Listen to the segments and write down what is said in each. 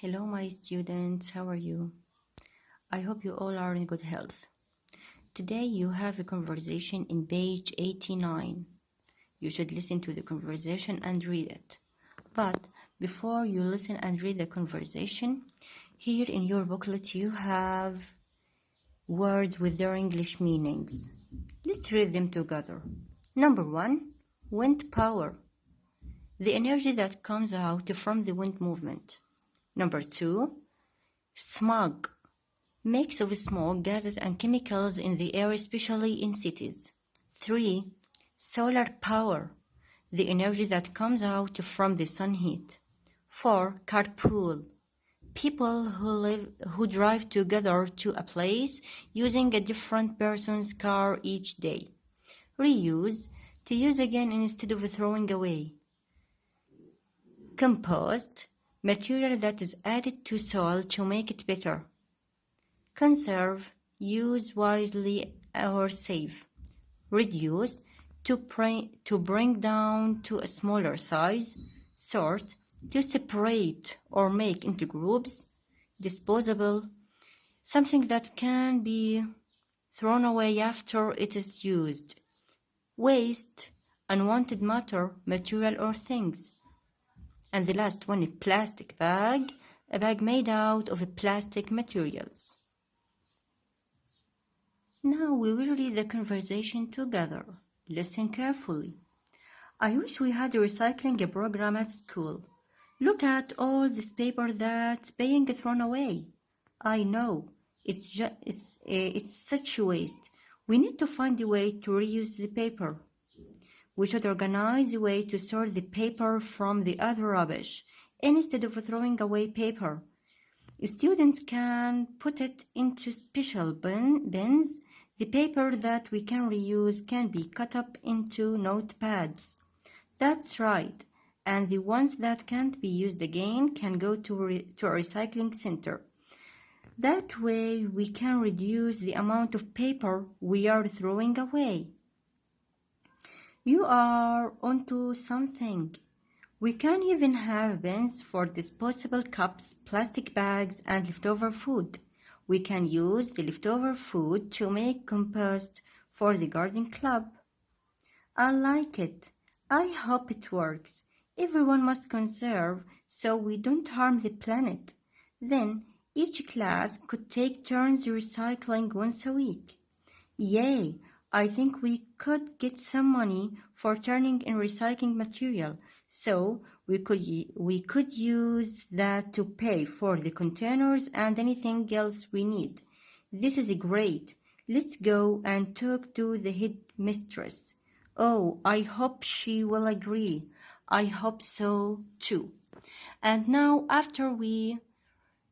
Hello, my students. How are you? I hope you all are in good health. Today you have a conversation in page 89. You should listen to the conversation and read it. But before you listen and read the conversation, here in your booklet you have words with their English meanings. Let's read them together. Number 1, wind power. The energy that comes out from the wind movement. Number 2, smog. Mix of smoke, gases and chemicals in the air, especially in cities. 3. Solar power. The energy that comes out from the sun heat. 4. Carpool. People who drive together to a place using a different person's car each day. Reuse. To use again instead of throwing away. Compost. Material that is added to soil to make it better. Conserve, use wisely or save. Reduce, to bring down to a smaller size. Sort, to separate or make into groups. Disposable, something that can be thrown away after it is used. Waste, unwanted matter, material or things. And the last one is plastic bag, a bag made out of plastic materials. Now we will read the conversation together. Listen carefully. I wish we had a recycling program at school. Look at all this paper that's being thrown away. I know, it's such a waste. We need to find a way to reuse the paper. We should organize a way to sort the paper from the other rubbish instead of throwing away paper. Students can put it into special bins. The paper that we can reuse can be cut up into notepads. That's right. And the ones that can't be used again can go to a recycling center. That way we can reduce the amount of paper we are throwing away. You are onto something. We can even have bins for disposable cups, plastic bags, and leftover food. We can use the leftover food to make compost for the garden club. I like it. I hope it works. Everyone must conserve so we don't harm the planet. Then each class could take turns recycling once a week. Yay! I think we could get some money for turning in recycling material, so we could use that to pay for the containers and anything else we need. This is great. Let's go and talk to the headmistress. Oh, I hope she will agree. I hope so too. And now, after we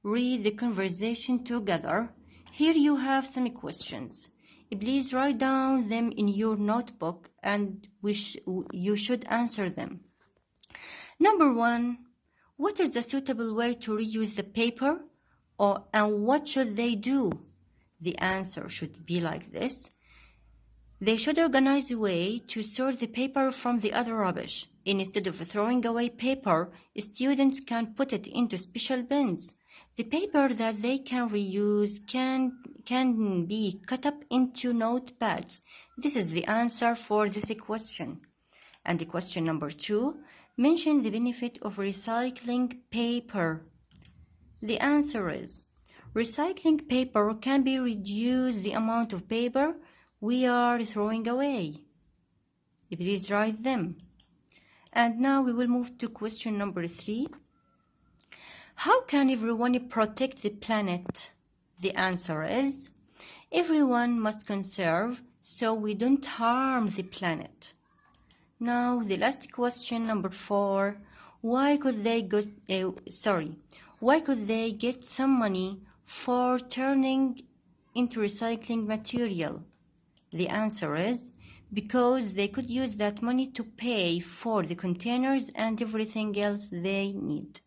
read the conversation together, here you have some questions. Please write down them in your notebook and you should answer them. Number 1, what is the suitable way to reuse the paper? And what should they do? The answer should be like this. They should organize a way to sort the paper from the other rubbish. Instead of throwing away paper, students can put it into special bins. The paper that they can reuse can be cut up into notepads. This is the answer for this question. And the question number 2, mention the benefit of recycling paper. The answer is, recycling paper can be reduce the amount of paper we are throwing away. Please write them. And now we will move to question number 3. How can everyone protect the planet? The answer is, everyone must conserve so we don't harm the planet. Now the last question, number 4. Why could they get some money for turning into recycling material? The answer is, because they could use that money to pay for the containers and everything else they need.